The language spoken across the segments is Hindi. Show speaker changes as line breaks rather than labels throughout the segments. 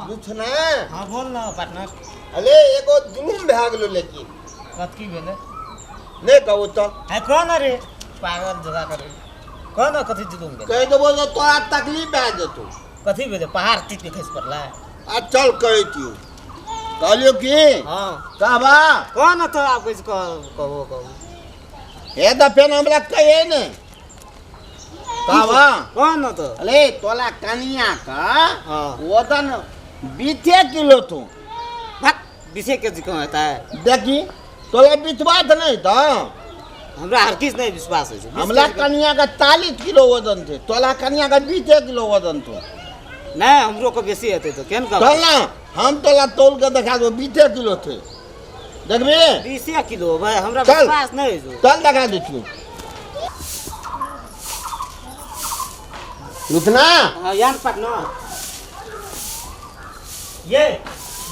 लुथना
हाँ बोल ना पार्टनर।
अरे एगो जुलूम भए गेलो लेकिन
कथी भेले
नहीं कहू तो
है कौन रे पागल जगह करे कौन कथी जुलूम भेले
कह देबो तो तोरा तकलीफ भए जेतौ
कथी भेले पहाड़ टीप के खसि पड़ला
आ चल कहै छियौ कहलियो की
हाँ
कहबा
कौन तो आप कुछ कहो
हे त फेन हमरा कहे ने कहबा
कौन तो
अरे तोला कनिया का
हाँ
वजन 20 किलो तू
भाग विषय के कौन होता है
देखी तोला बितवा त नहीं तो
हमरा हर किस नहीं विश्वास है
हमला कनिया का 40 किलो वजन थे तोला कनिया का 20 किलो वजन तो
नहीं हमरो को बेसी हेते तो केन का
चल ना हम तोला तौल के दिखा दो 20 किलो थे देखबे
20 किलो भाई हमरा
चल।
विश्वास नहीं है
चल दिखा दे तू लुथना
हाँ यार पार्टनर ये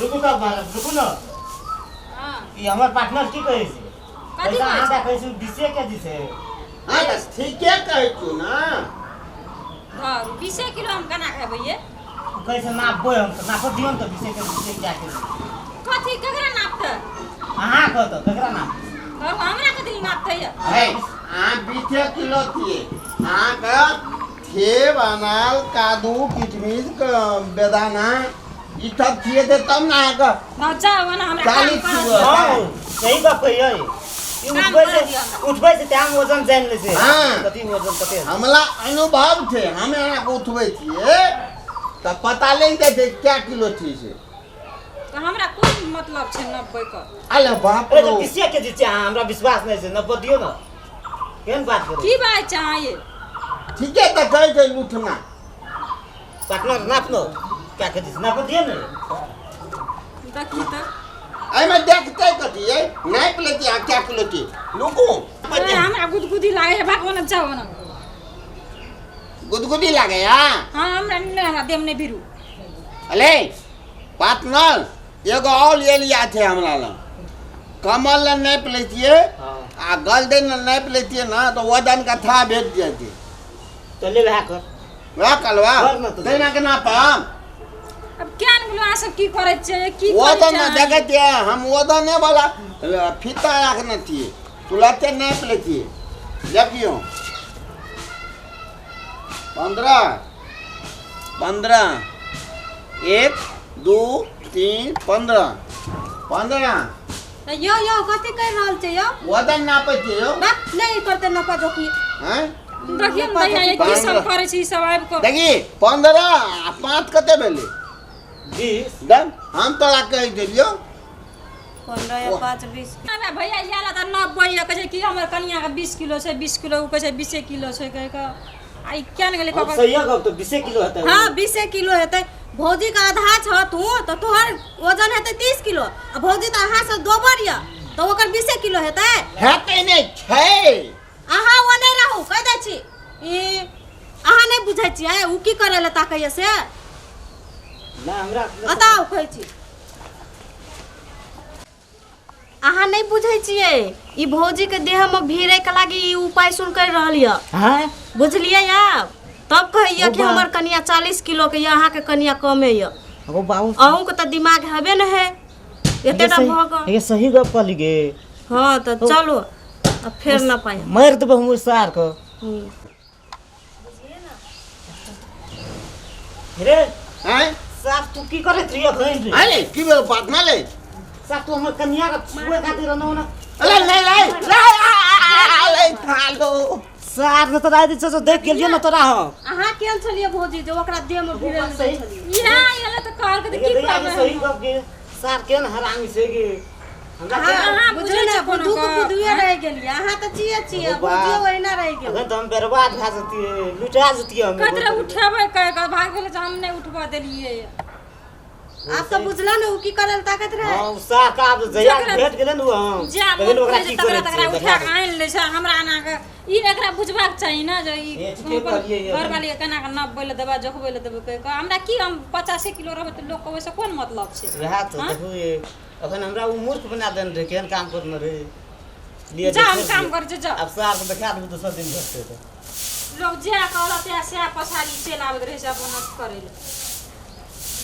रुको तो रुको ना
हां
ये हमर पार्टनर की कहै छै
कथी
पैसा
कहै
आधा
छै
कहै छै दिसे के दिसे
हां बस ठीके कहै तू ना
हां 20 किलो हम केना खेबै ये
कहै छै नापबै हम तो नाप दियौ तो दिसे के दिसे क्या के
कथी केकरा नापतै
अहाँ कह तो केकरा नाप
और हमरा कथी नापतै ये
है आ 20 किलो थिए आ का थे बनाल कादू किशमिश का बेदाना ई सब थिए थे तब ना का
हां जाओ ना हमरा
40 किलो
हां सही बात कहियै
काम कर दिया हमरा।
उठबै से टाइम वजन जान ले से
हाँ।
कथी वजन कते
हमला अनुभव थे हम यहाँ को उठबै छिए त पता लग जाए थे क्या किलो थी से
तो हमरा कोन मतलब छै 90 का
अरे बाप
अरे
रे
तो दिसे के दिसे हमरा विश्वास नहीं है नप दियो ना केन बात करे
की बात चाहिए
ठीके त कहै छै लुथना
पार्टनर नाप लो क्या के दिसे नाप दियो ना
देखी तो
एमे देखते कथी है नाप लेती आ क्या किलो थी लुकू
अरे हमरा गुदगुदी लागे है भगवान जाओ ना
गुदगुदी लागे हां
हां हमरा देम ने बिरु
अले पार्टनर एगो और ले लिया थे हमरा ला कमल ने नाप लेतिए
हां
आ गोल्डन ने नाप लेतिए ना तो वजन का था भेज देती
तो ले वहा कर
वह कलवा
कर ना तो।
देना के ना पाम
अब क्या न बोलो सब की करे छै की
वजन न देखते हम वजन ने वाला फीता रखना चाहिए तुलाते नाप लेतिए देखियो 15 1 2 3 15
यो यो कथी कह रहल छै यो
वजन नापै छियै यो
बात नहीं करते न पा जोखी
हैं
देखिए न भैया ये की सब करे छी सब आबि को
देखी 15 आ 5 कते भेलै
20
दम हम तोरा कहि देलियो
15 या 5 20 अबे भैया याला त 90 या कहे कि हमर कनिया के 20 किलो छै 20 किलो उ कहे 20 किलो छै कह के आई क्या न गेले
अब
पापा
सही है तो 20 किलो होता है
हाँ 20 किलो हेतै भौजी का आधा छ तू तो तोहर वजन हेतै 30 किलो आ भौजी तो अहाँ से दोबर या तो ओकर 20 किलो हेतै
हेतै नै छै
अहाँ ओ नहीं रहू कह दै छी ई अहाँ नहीं बुझै छियै उ की करे ला ताकैया से
ना हमरा
बताओ कहै छी अहाँ नहीं बुझै छियै ई भौजी के देह में भीड़े के लागी ई उपाय सुन कर रहल या
हां
बुझलियै आप तब कहिए कि
बा-
हमर कनिया 40 किलो के या अहाँ के कनिया कमे या
ओ बाबू
अहूँ के तो दिमाग हेबे न है एते ना भग
ये सही गप कहली गे
हाँ तो चलो अब फिर ना पाए
मार देबो हम सार को रे
हैं
साफ तू की करे थ्री अखन रे
अरे की भेल पार्टनर ले
साफ तू हमर कन्या का छुए खातिर रहनो ना
अरे ले थालो
सार न तो राय दे तो देख गेलियो ना तोरा हम
अहाँ केहन छलिए भौजी जो ओकरा देह में भीड़
सही
या याला त कहल के
देखिए
की
भैया
करबै
सही गप गे सार केन हरामी से गे हमरा
अहाँ
बुझे
बुझै
ना
छै कोनो
बुद्धू के
गप,
बुद्धुए
हाँ?
रह गेलिए अहाँ तो चिए
ओ बा।
भौजी ओहिना रह गेल
अगर तो हम बर्बाद भा जती लुटा जती हम
कतरे उठेबै कह के भाग गेल जे हम नहीं उठबा देलिए
आप तो बुझला न उ की करे ताकत रहे
हां सार का अब जया
जकरा-
भेट गेलन उ हम
जा
लेकिन ओकरा की
तकरा
करे
तकरा उठा के आइन ले छै हमरा आना के ई एकरा बुझबाक चाही ना जे ई
ए, ठीके कहलियै ये।
घर वाली केना के नब्बे ले देबा जोखबे ले देबे कह के हमरा की हम 85 किलो रहबै त लोग कहबै से कोन मतलब छै
रहा तो
हाँ?
देखो ये अखन हमरा उ मूर्ख बना देन रे केहन काम करन रे लिए
जा हम
देखे
काम
लिए।
कर जे जा
अब सार को दिखा देबो दूसरा दिन भेटते तो
लोग जे कहला ते से पसारी चल आबैत रहे छै अपन करे ले